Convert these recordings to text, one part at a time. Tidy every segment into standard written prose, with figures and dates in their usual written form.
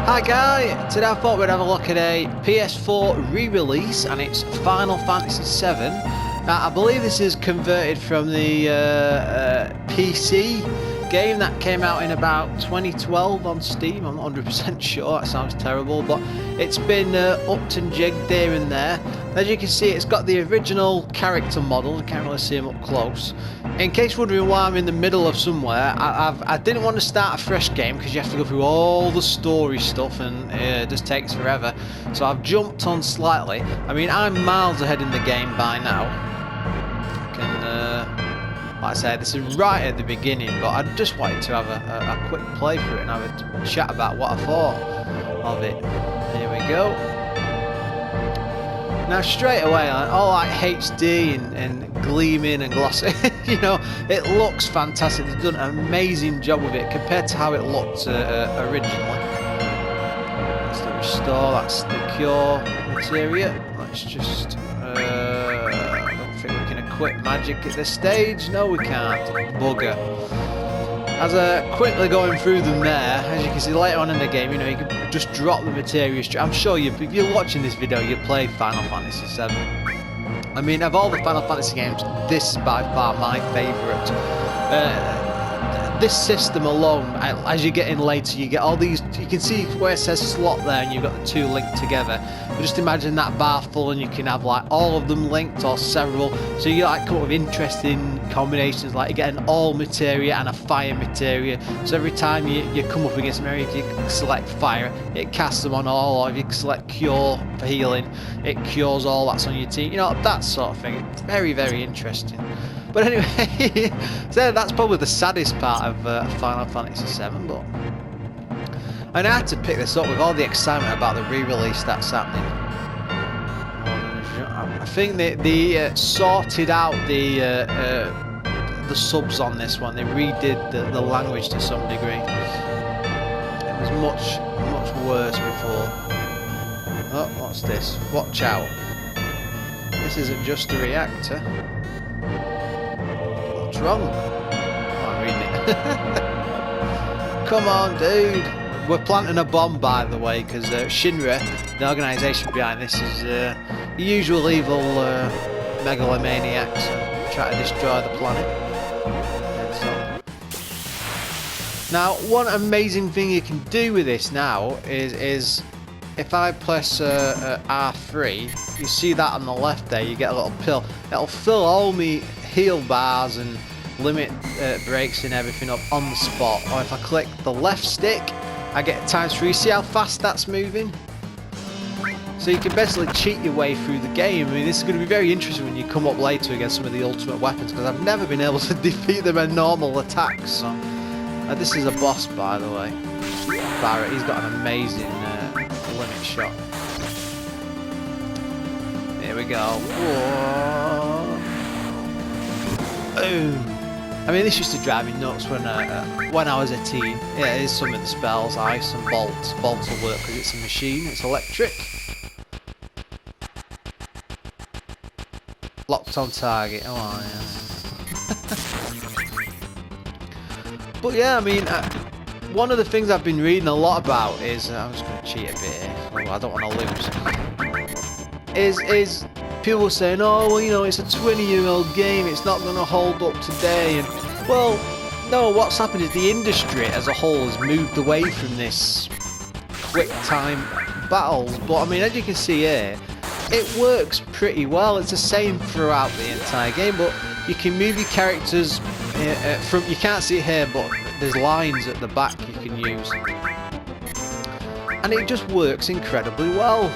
Hi guys, today I thought we'd have a look at a PS4 re-release and it's Final Fantasy VII. Now I believe this is converted from the PC game that came out in about 2012 on Steam. I'm not 100% sure, that sounds terrible, but it's been upped and jigged here and there. As you can see, it's got the original character model. I can't really see him up close. In case you're wondering why I'm in the middle of somewhere, I didn't want to start a fresh game because you have to go through all the story stuff and it just takes forever. So I've jumped on slightly. I mean, I'm miles ahead in the game by now. Like I said, this is right at the beginning, but I just wanted to have a quick playthrough and have a chat about what I thought of it. Here we go. Now straight away, all like HD and gleaming and glossy, you know, it looks fantastic. They've done an amazing job with it compared to how it looked originally. That's the restore, that's the cure materia. Let's just, I don't think we can equip magic at this stage. No, we can't. Bugger. As quickly going through them there, as you can see later on in the game, you know, you can just drop the materia straight. I'm sure if you're watching this video, you play Final Fantasy VII. I mean, of all the Final Fantasy games, this is by far my favourite. This system alone, as you get in later, you get all these, you can see where it says slot there and you've got the two linked together. But just imagine that bar full and you can have like all of them linked or several. So you like come up with interesting combinations, like you get an all materia and a fire materia. So every time you come up against an area, if you select fire, it casts them on all, or if you select cure for healing, it cures all that's on your team. You know, that sort of thing. Very, very interesting. But anyway, so that's probably the saddest part of Final Fantasy VII, but and I had to pick this up with all the excitement about the re-release that's happening. I think they sorted out the subs on this one. They redid the language to some degree. It was much worse before. Oh, what's this? Watch out. This isn't just a reactor. What's wrong? Oh, I'm reading it. Come on, dude. We're planting a bomb, by the way, because Shinra, the organisation behind this, is the usual evil megalomaniacs who try to destroy the planet. Now, one amazing thing you can do with this now is if I press R3, you see that on the left there, you get a little pill. It'll fill all my heal bars and limit breaks and everything up on the spot. Or if I click the left stick, I get ×3. See how fast that's moving? So you can basically cheat your way through the game. I mean, this is going to be very interesting when you come up later against some of the ultimate weapons, because I've never been able to defeat them in normal attacks. So, this is a boss, by the way. Barrett, he's got an amazing limit shot. Here we go. Whoa. Boom. I mean, this used to drive me nuts when I was a teen. Yeah, it is some of the spells, ice and bolts. Bolts will work because it's a machine, it's electric. Locked on target, oh yeah. But yeah, I mean, one of the things I've been reading a lot about is, I'm just going to cheat a bit here, I don't want to lose, is people saying, oh, well, you know, it's a 20-year-old game, it's not going to hold up today. And well, no, what's happened is the industry as a whole has moved away from this quick time battles. But I mean, as you can see here, it works pretty well. It's the same throughout the entire game, but you can move your characters from, you can't see it here, but there's lines at the back you can use. And it just works incredibly well.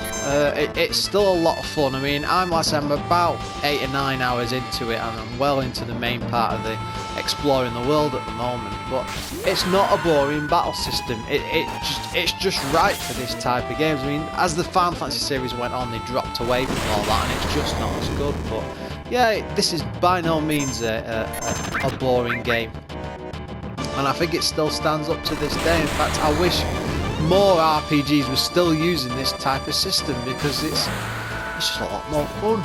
It's still a lot of fun. I mean, I'm about 8 or 9 hours into it, and I'm well into the main part of the exploring the world at the moment. But it's not a boring battle system. It's just right for this type of games. I mean, as the Final Fantasy series went on, they dropped away from all that, and it's just not as good. But yeah, this is by no means a boring game, and I think it still stands up to this day. In fact, I wish more RPGs were still using this type of system, because it's just a lot more fun.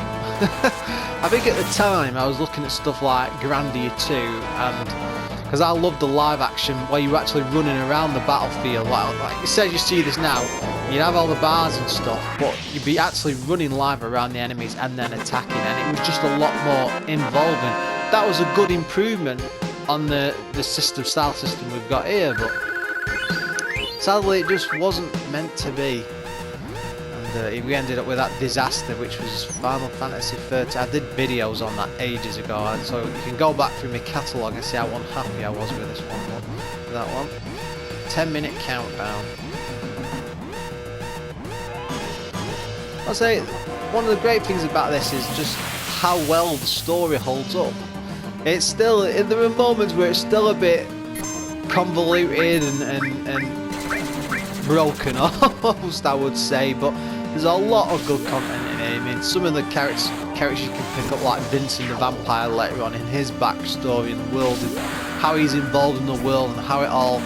I think at the time I was looking at stuff like Grandia 2, and because I love the live action where you're actually running around the battlefield. Like it says, you see this now, you'd have all the bars and stuff, but you'd be actually running live around the enemies and then attacking, and it was just a lot more involving. That was a good improvement on the style system we've got here, but sadly it just wasn't meant to be. And we ended up with that disaster, which was Final Fantasy 13. I did videos on that ages ago, so you can go back through my catalogue and see how unhappy I was with this one. That one. 10-minute countdown. I'll say one of the great things about this is just how well the story holds up. It's still, there are moments where it's still a bit convoluted and broken almost, I would say, but there's a lot of good content in it. I mean, some of the characters you can pick up, like Vincent the Vampire later on, in his backstory in the world, and how he's involved in the world and how it all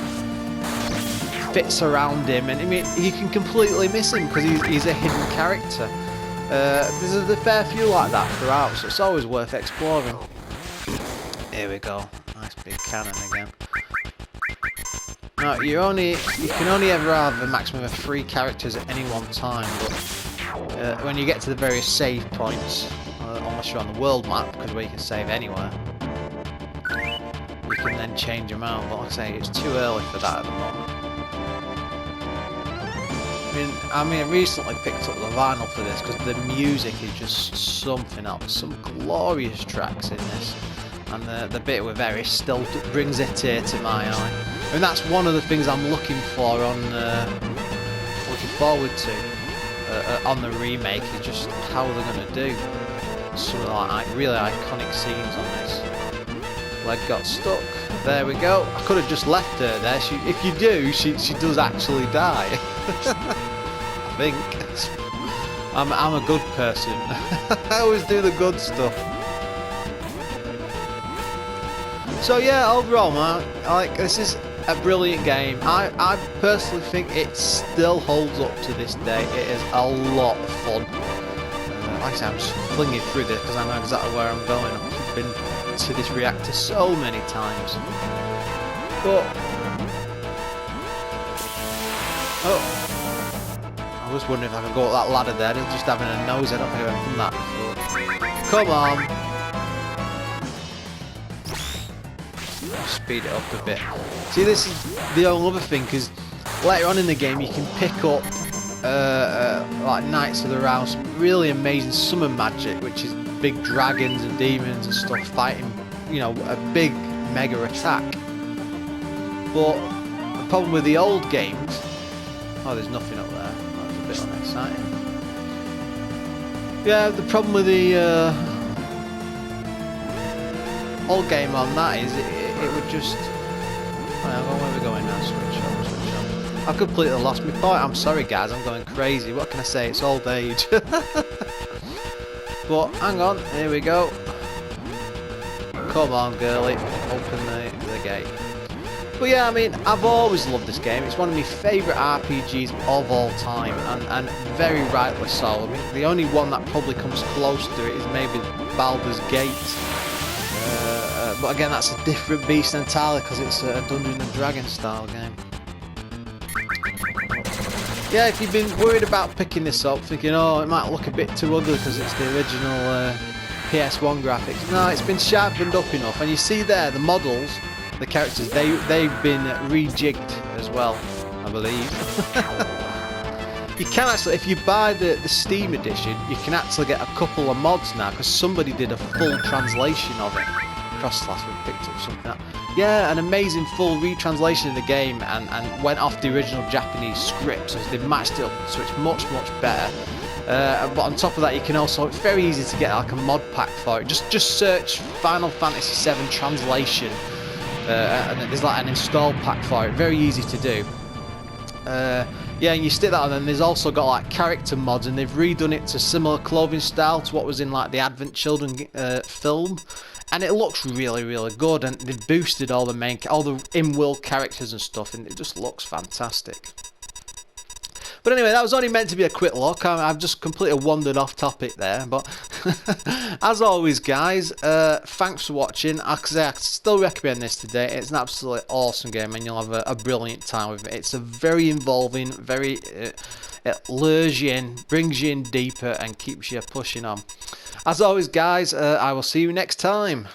fits around him. And I mean, you can completely miss him because he's a hidden character. There's a fair few like that throughout, so it's always worth exploring. Here we go. Nice big cannon again. Now, you can only ever have a maximum of 3 characters at any one time, but when you get to the various save points, unless you're on the world map, because where you can save anywhere, you can then change them out, but like I say, it's too early for that at the moment. I mean, I recently picked up the vinyl for this, because the music is just something else. Some glorious tracks in this, and the bit with Eris still brings a tear to my eye. And that's one of the things I'm looking for on, looking forward to on the remake, is just how they're going to do some like really iconic scenes on this. Leg got stuck. There we go. I could have just left her there. If you do, she does actually die. I think. I'm a good person. I always do the good stuff. So yeah, overall, man, this is a brilliant game. I personally think it still holds up to this day. It is a lot of fun. Like I said, I'm just flinging through this because I know exactly where I'm going. I've been to this reactor so many times. But I was wondering if I could go up that ladder there. Just having a nose, I don't think I've ever done that before. Come on. Speed it up a bit. See, this is the only other thing, because later on in the game you can pick up like Knights of the Round, some really amazing summon magic, which is big dragons and demons and stuff fighting, you know, a big mega attack. But the problem with the old games, oh, there's nothing up there. That's a bit unexciting. Yeah, the problem with the old game on that is it would just. Where are we going now? Switch on. I've completely lost my point. I'm sorry, guys. I'm going crazy. What can I say? It's old age. But hang on. Here we go. Come on, girlie. Open the gate. But yeah, I mean, I've always loved this game. It's one of my favourite RPGs of all time, and very rightly so. I mean, the only one that probably comes close to it is maybe Baldur's Gate. But again, that's a different beast entirely because it's a Dungeons and Dragons style game. Yeah, if you've been worried about picking this up, thinking, oh, it might look a bit too ugly because it's the original PS1 graphics. No, it's been sharpened up enough, and you see there the models, the characters, they've been rejigged as well, I believe. You can actually, if you buy the Steam edition, you can actually get a couple of mods now because somebody did a full translation of it. Cross-slash, we picked up something up. Yeah, an amazing full retranslation of the game and went off the original Japanese script, so they matched it up, so it's much better. But on top of that, you can also, it's very easy to get like a mod pack for it. Just search Final Fantasy VII translation, and there's like an install pack for it. Very easy to do. Yeah, and you stick that on, and there's also got like character mods, and they've redone it to similar clothing style to what was in like the Advent Children film. And it looks really good, and they've boosted all the in-world characters and stuff, and it just looks fantastic. But anyway, that was only meant to be a quick look. I've just completely wandered off topic there. But as always, guys, thanks for watching. I still recommend this today. It's an absolutely awesome game, and you'll have a brilliant time with it. It's a very involving, very... it lures you in, brings you in deeper, and keeps you pushing on. As always, guys, I will see you next time.